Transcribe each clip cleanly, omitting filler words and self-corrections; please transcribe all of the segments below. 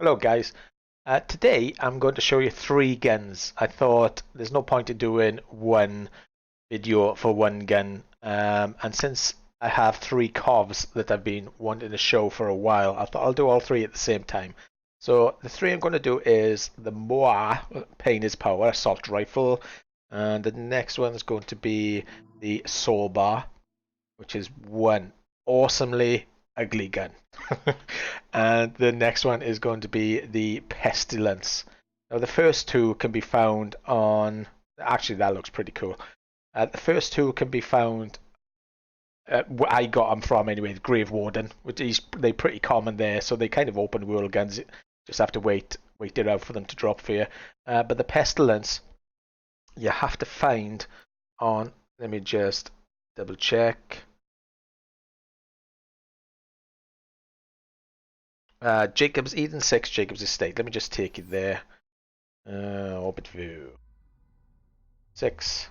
Hello guys, today I'm going to show you three guns. I thought there's no point in doing one video for one gun, and since I have three covs that I've been wanting to show for a while, I thought I'll do all three at the same time. So the three I'm going to do is the MOAR, Pain is Power assault rifle, and the next one is going to be the Sawbar, which is one awesomely ugly gun. And the next one is going to be the Pestilence. Now the first two can be found on, actually that looks pretty cool. The first two can be found, I got them from anyway, the Grave Warden, which is, they're pretty common there, so they kind of open world guns, just have to wait it out for them to drop for you. But the Pestilence, you have to find on, let me just double check. Jacob's Eden 6, Jacob's Estate. Let me just take it there. Orbit view. 6.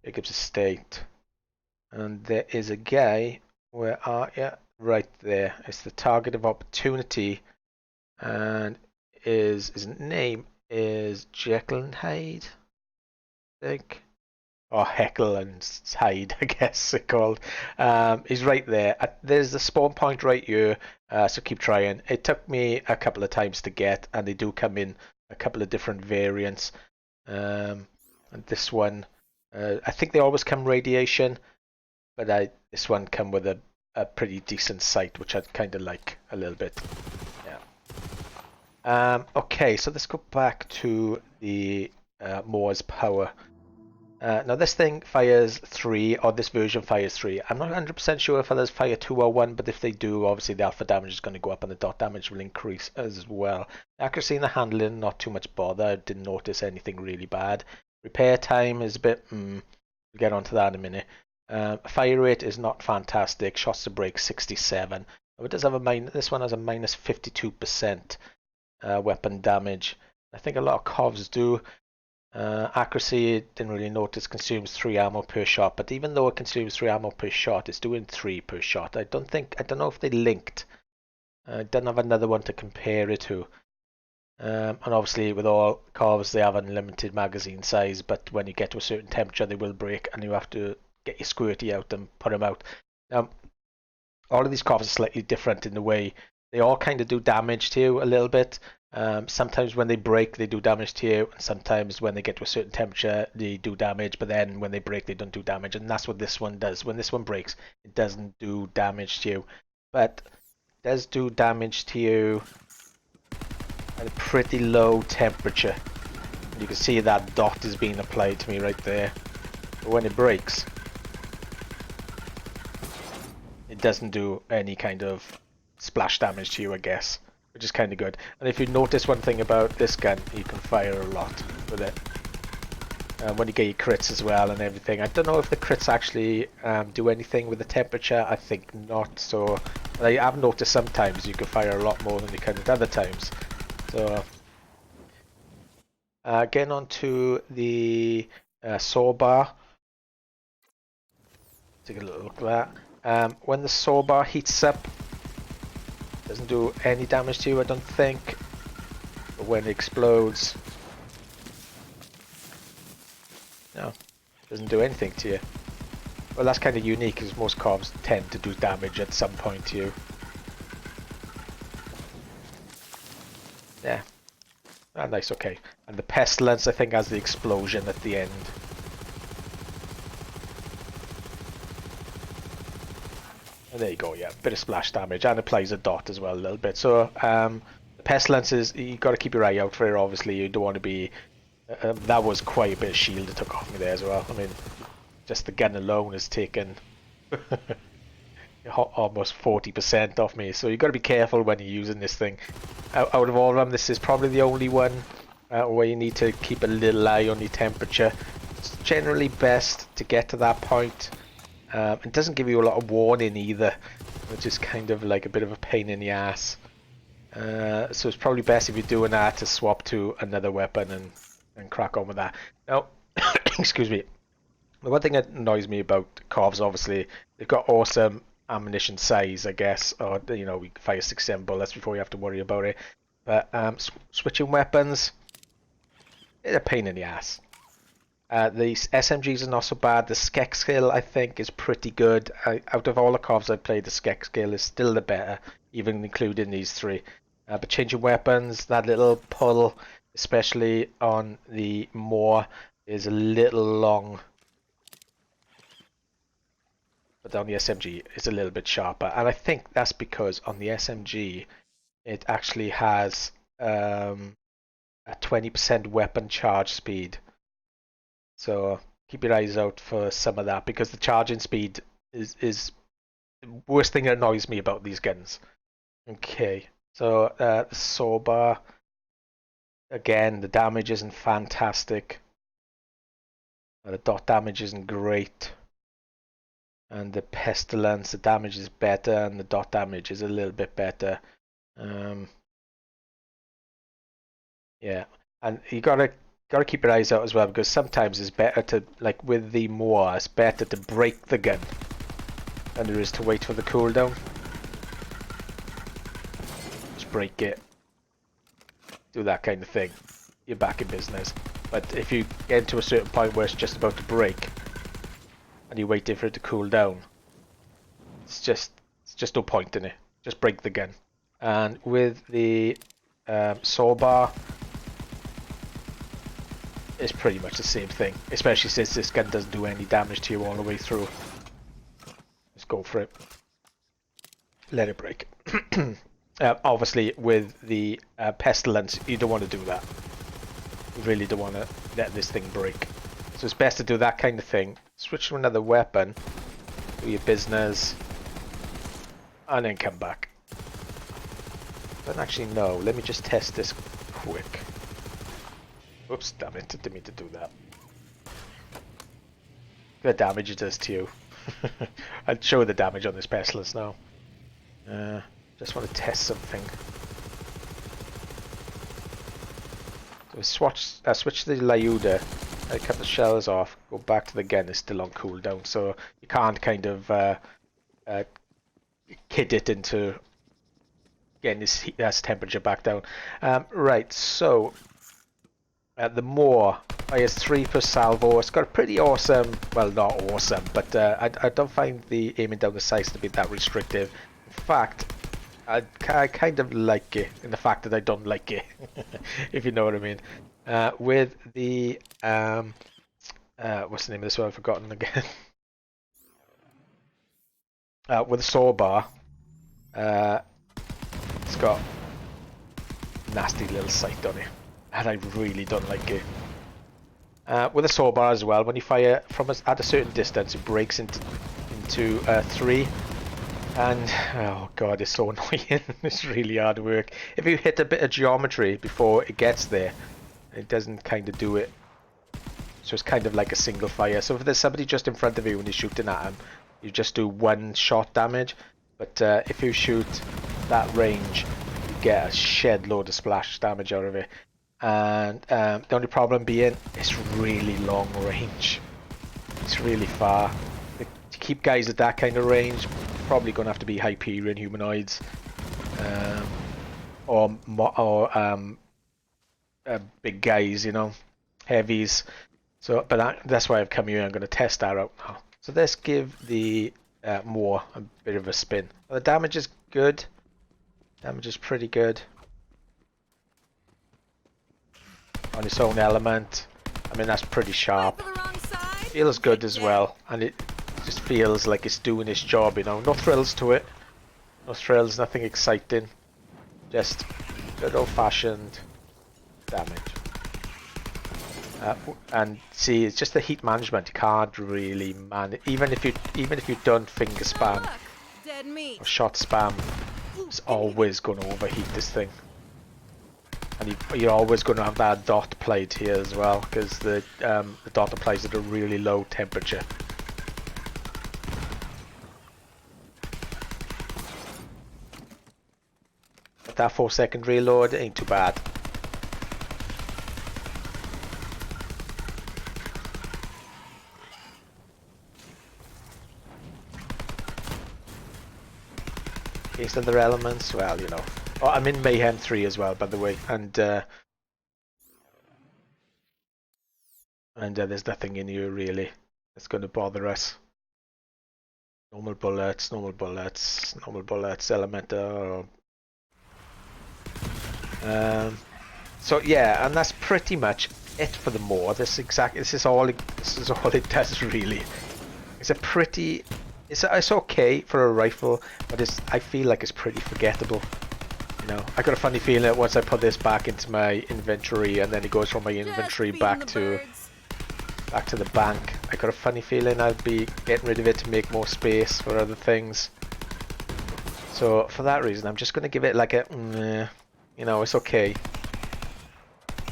Jacob's Estate. And there is a guy. Where are you? Right there. It's the target of opportunity. And his name is Jekyll and Hyde, I think. Or Heckle and Hyde, I guess they're called. He's right there. There's the spawn point right here, so keep trying. It took me a couple of times to get, and they do come in a couple of different variants. And this one, I think they always come radiation, but this one come with a pretty decent sight, which I'd kind of like a little bit. Yeah. Okay, so let's go back to the MOAR's power. Now this thing fires 3, or this version fires 3. I'm not 100% sure if others fire 2 or 1, but if they do, obviously the alpha damage is going to go up and the dot damage will increase as well. The accuracy and the handling, not too much bother. I didn't notice anything really bad. Repair time is a bit, we'll get onto that in a minute. Fire rate is not fantastic. Shots to break 67. It does have this one has a minus 52% weapon damage. I think a lot of covs do. Accuracy, didn't really notice, consumes 3 ammo per shot, but even though it consumes 3 ammo per shot, it's doing 3 per shot. I don't know if they linked. I don't have another one to compare it to. And obviously with all covs they have unlimited magazine size, but when you get to a certain temperature they will break and you have to get your squirty out and put them out. Now, all of these covs are slightly different in the way they all kind of do damage to you a little bit. Sometimes when they break they do damage to you, and sometimes when they get to a certain temperature they do damage, but then when they break they don't do damage, and that's what this one does. When this one breaks it doesn't do damage to you, but it does do damage to you at a pretty low temperature. You can see that dot is being applied to me right there, but when it breaks it doesn't do any kind of splash damage to you, I guess, which is kind of good. And if you notice one thing about this gun, you can fire a lot with it. When you get your crits as well and everything. I don't know if the crits actually do anything with the temperature. I think not. So I have noticed sometimes you can fire a lot more than you can at other times. So getting on to the Sawbar. Take a little look at that. When the Sawbar heats up, doesn't do any damage to you, I don't think. But when it explodes, no, doesn't do anything to you. Well, that's kind of unique because most covs tend to do damage at some point to you. Yeah. Ah, nice, okay. And the Pestilence, I think, has the explosion at the end. And there you go, yeah, bit of splash damage, and applies a dot as well a little bit. So the Pestilence is, you got to keep your eye out for it. Obviously you don't want to be, that was quite a bit of shield it took off me there as well. I mean, just the gun alone has taken almost 40% off me, so you got to be careful when you're using this thing. Out of all of them, this is probably the only one where you need to keep a little eye on your temperature. It's generally best to get to that point. It doesn't give you a lot of warning either, which is kind of like a bit of a pain in the ass. So it's probably best if you're doing that to swap to another weapon and crack on with that. Now, excuse me. The one thing that annoys me about covs, obviously, they've got awesome ammunition size, I guess, or you know, we fire 6-7 bullets before you have to worry about it. But switching weapons, it's a pain in the ass. The SMGs are not so bad. The skeksil, I think, is pretty good. Out of all the covs I've played, the skeksil is still the better, even including these three. But changing weapons, that little pull, especially on the MOAR, is a little long. But on the SMG, it's a little bit sharper. And I think that's because on the SMG, it actually has a 20% weapon charge speed. So keep your eyes out for some of that, because the charging speed is the worst thing that annoys me about these guns. Okay, so the Sawbar, again, the damage isn't fantastic. The dot damage isn't great. And the Pestilence, the damage is better, and the dot damage is a little bit better. Yeah, and you gotta keep your eyes out as well, because sometimes it's better to, like with the MOAR, it's better to break the gun than there is to wait for the cooldown. Just break it, do that kind of thing, you're back in business. But if you get to a certain point where it's just about to break and you're waiting for it to cool down, it's just no point in it. Just break the gun. And with the Sawbar, it's pretty much the same thing, especially since this gun doesn't do any damage to you all the way through. Just go for it. Let it break. Obviously, with the Pestilence, you don't want to do that. You really don't want to let this thing break. So it's best to do that kind of thing. Switch to another weapon, do your business, and then come back. Don't actually know. Let me just test this quick. Oops, damn it, didn't mean to do that. The damage it does to you. I'll show the damage on this Pestilence now. Just want to test something. So switch the Lyuda, I cut the shells off, go back to the gun, it's still on cooldown, so you can't kind of kid it into getting this temperature back down. Right, so the MOAR fires 3 per salvo. It's got a pretty awesome, well, not awesome, but I don't find the aiming down the sights to be that restrictive. In fact, I kind of like it, in the fact that I don't like it, if you know what I mean. With the, what's the name of this one? I've forgotten again. With the Sawbar, it's got nasty little sight on it, and I really don't like it. With a Sawbar as well, when you fire from at a certain distance, it breaks into 3, and oh god, it's so annoying. It's really hard work. If you hit a bit of geometry before it gets there, it doesn't kind of do it. So it's kind of like a single fire. So if there's somebody just in front of you when you're shooting at them, you just do 1 shot damage. But if you shoot that range, you get a shed load of splash damage out of it. And the only problem being, it's really long range. It's really far. To keep guys at that kind of range, probably going to have to be Hyperion humanoids, or big guys, you know, heavies. So, but that's why I've come here. I'm going to test that out now. So let's give the MOAR a bit of a spin. Well, the damage is good. Damage is pretty good on its own element. I mean, that's pretty sharp. Feels good as well, and it just feels like it's doing its job, you know. No thrills to it. No thrills, nothing exciting. Just good old-fashioned damage. And see, it's just the heat management. You can't really manage, even if you don't finger spam or shot spam, it's always going to overheat this thing. And you're always going to have that dot applied here as well, because the dot applies at a really low temperature. But that 4-second reload ain't too bad. against other elements. Well, you know. Oh, I'm in Mayhem 3 as well, by the way, and there's nothing in here really that's going to bother us. Normal bullets, normal bullets, normal bullets, elemental. So yeah, and that's pretty much it for the MOAR. This is all it does really. It's a pretty, it's okay for a rifle, but I feel like it's pretty forgettable. You know, I got a funny feeling that once I put this back into my inventory, and then it goes from my inventory back to the bank. I got a funny feeling I'd be getting rid of it to make more space for other things. So for that reason, I'm just going to give it like a, you know, it's okay.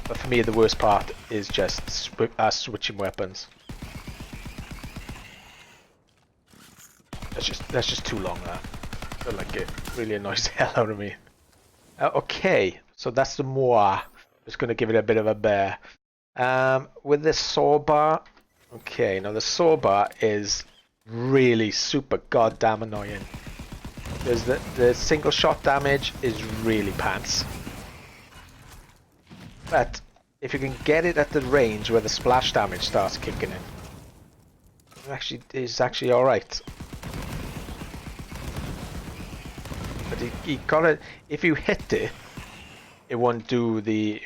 But for me, the worst part is just switching weapons. That's just too long. That I don't like it. Really annoys the hell out of me. Okay, so that's the MOAR. Just going to give it a bit of a bear. With the Sawbar, okay, now the Sawbar is really super goddamn annoying. There's the single shot damage is really pants. But if you can get it at the range where the splash damage starts kicking in, it's actually alright. But you gotta, if you hit it, it won't do the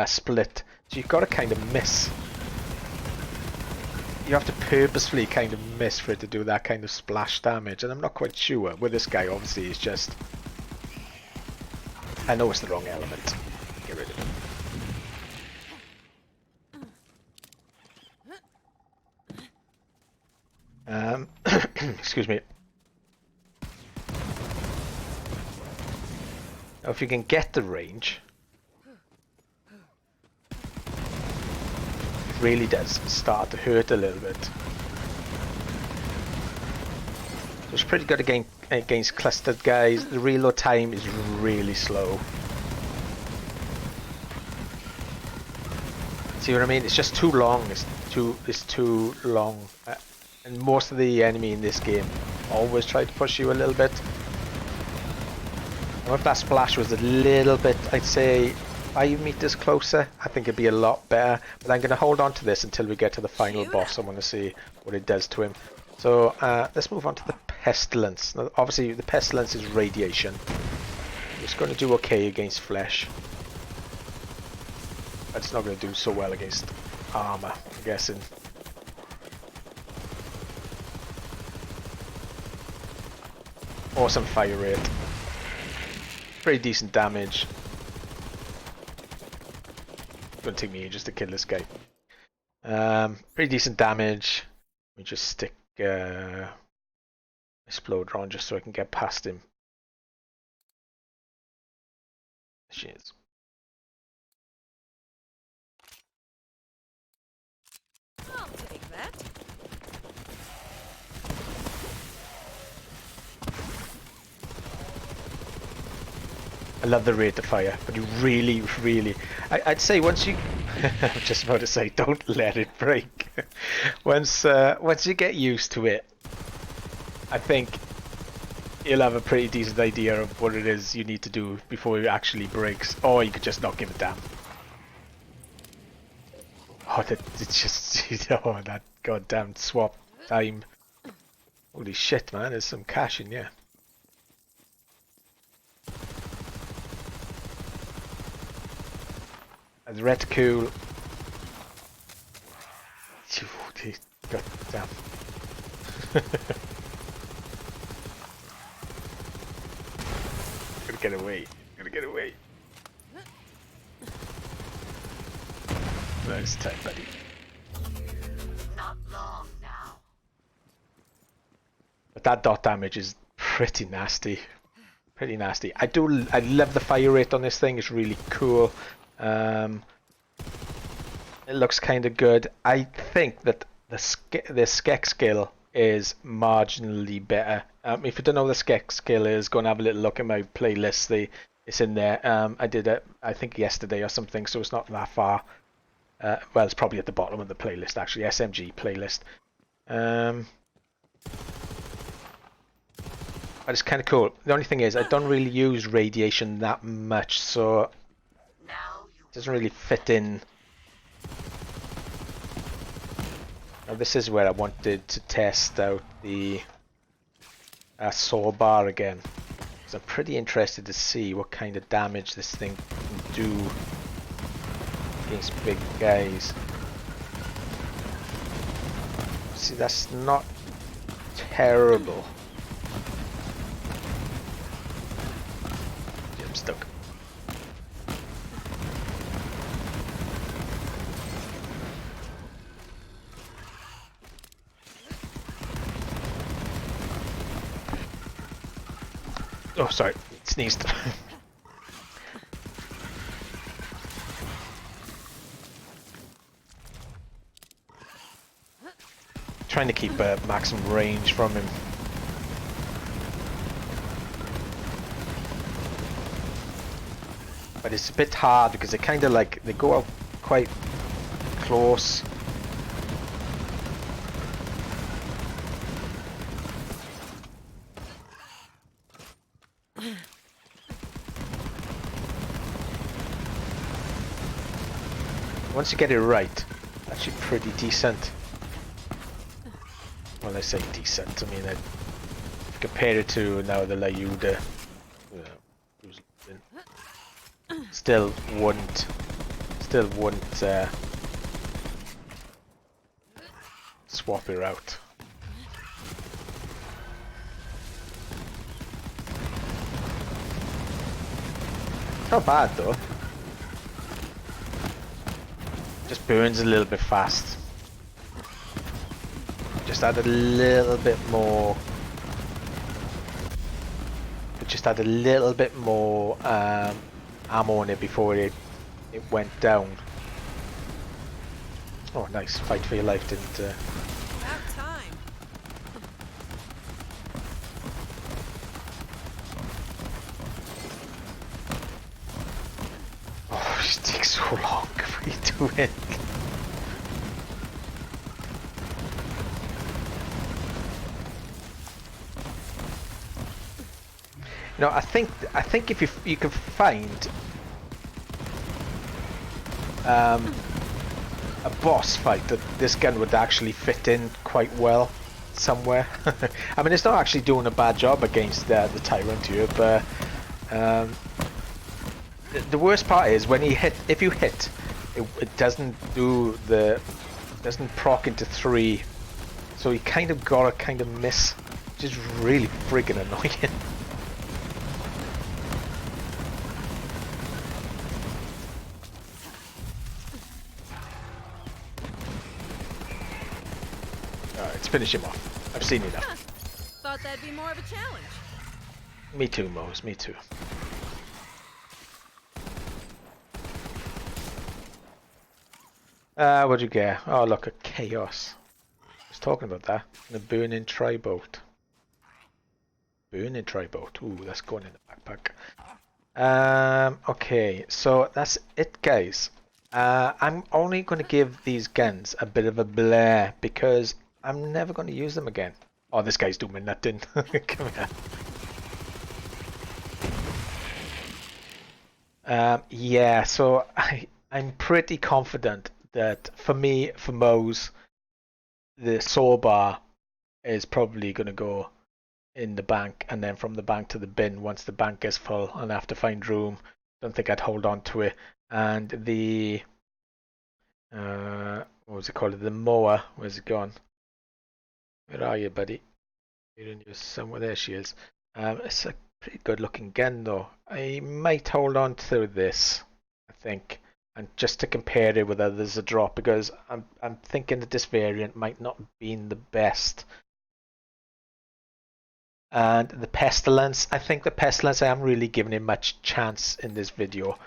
split. So you've got to kind of miss. You have to purposefully kind of miss for it to do that kind of splash damage, and I'm not quite sure. With this guy, obviously, it's just. I know it's the wrong element. Get rid of it. Excuse me. Now, if you can get the range, it really does start to hurt a little bit. So it's pretty good against clustered guys. The reload time is really slow. See what I mean? It's just too long. It's too long. And most of the enemy in this game always try to push you a little bit. Now if that splash was a little bit, I'd say 5 meters closer, I think it'd be a lot better. But I'm going to hold on to this until we get to the final boss. I want to see what it does to him. So let's move on to the Pestilence. Now, obviously the Pestilence is radiation. It's going to do okay against flesh. But it's not going to do so well against armor, I'm guessing. Awesome fire rate. Pretty decent damage. It's going to take me ages to kill this guy. Pretty decent damage. Let me just stick Exploder on just so I can get past him. There she is. I'll take that. I love the rate of fire, but you really, I'd say once you, I'm just about to say, don't let it break. once you get used to it, I think you'll have a pretty decent idea of what it is you need to do before it actually breaks, or you could just not give a damn. Oh, it's just, you know, that goddamn swap time. Holy shit, man, there's some cash in here. And Redxi. God damn. Gotta get away. Gotta get away. Nice time, buddy. Not long now. But that dot damage is pretty nasty. Pretty nasty. I love the fire rate on this thing. It's really cool. It looks kind of good. I think that the skeksil is marginally better. If you don't know what the skeksil is, go and have a little look at my playlist. It's in there. I did it, I think, yesterday or something, so it's not that far. Well, it's probably at the bottom of the playlist, actually. SMG playlist. but it's kind of cool. The only thing is, I don't really use radiation that much, so it Now you doesn't really fit in. Now this is where I wanted to test out the Sawbar again, because I'm pretty interested to see what kind of damage this thing can do against big guys. See, that's not terrible. Yeah, I'm stuck. Oh, sorry, sneezed. Trying to keep maximum range from him. But it's a bit hard because they kind of like, they go out quite close. Once you get it right, actually pretty decent. Well, I say decent, I mean, I compare it to now the Layuda, still wouldn't swap her out. Not bad though. Just burns a little bit fast. Just add a little bit more. Just add a little bit more ammo in it before it went down. Oh, nice! Fight for your life, didn't? About time. Oh, it takes so long. What are you doing? No, I think if you can find a boss fight that this gun would actually fit in quite well somewhere. I mean, it's not actually doing a bad job against the Tyrant here, but the worst part is when you hit. If you hit, it doesn't proc into 3, so you kind of gotta miss, which is really friggin' annoying. Let's finish him off. I've seen enough. Thought that'd be more of a challenge. Me too, Mose. Me too. What'd you get? Oh, look, a chaos. I was talking about that. The burning tri-boat. Burning tri-boat. Ooh, that's going in the backpack. Okay, so that's it, guys. I'm only going to give these guns a bit of a bleh because I'm never going to use them again. Oh, this guy's doing nothing. Come here. Yeah, so I'm pretty confident that for me, for Mose, the Sawbar is probably going to go in the bank, and then from the bank to the bin once the bank gets full and I have to find room. Don't think I'd hold on to it. And the what was it called? The MOAR, where's it gone? Where are you, buddy? You're in your somewhere. There she is. It's a pretty good looking gun though. I might hold on to this, I think, and just to compare it with others a drop, because I'm thinking that this variant might not be the best. And the Pestilence, I think the Pestilence I am really giving it much chance in this video.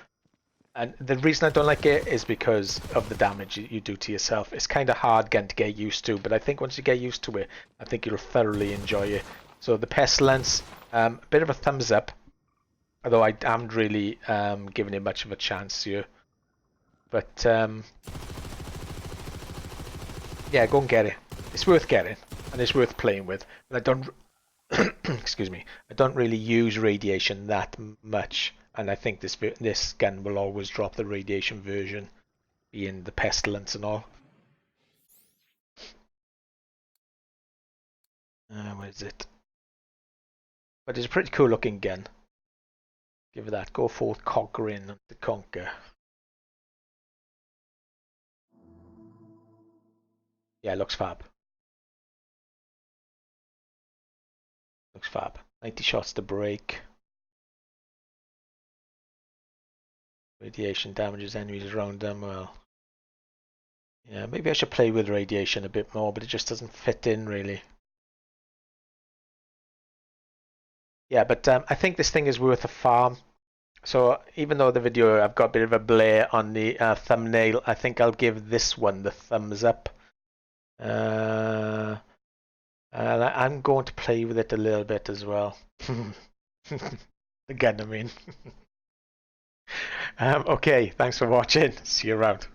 And the reason I don't like it is because of the damage you do to yourself. It's kind of hard gun to get used to, but I think once you get used to it, I think you'll thoroughly enjoy it. So the Pestilence, a bit of a thumbs up, although I am really giving it much of a chance here. But yeah, go and get it. It's worth getting, and it's worth playing with. But I don't excuse me, I don't really use radiation that much, and I think this gun will always drop the radiation version, being the pestilence and all. Where is it? But it's a pretty cool looking gun. Give it that. Go forth conquering to conquer. Yeah, it looks fab. Looks fab. 90 shots to break. Radiation damages enemies around them. Well, yeah, maybe I should play with radiation a bit more, but it just doesn't fit in really. Yeah, but I think this thing is worth a farm. So even though the video, I've got a bit of a bleh on the thumbnail, I think I'll give this one the thumbs up. And I'm going to play with it a little bit as well. Again, I mean. Okay, thanks for watching. See you around.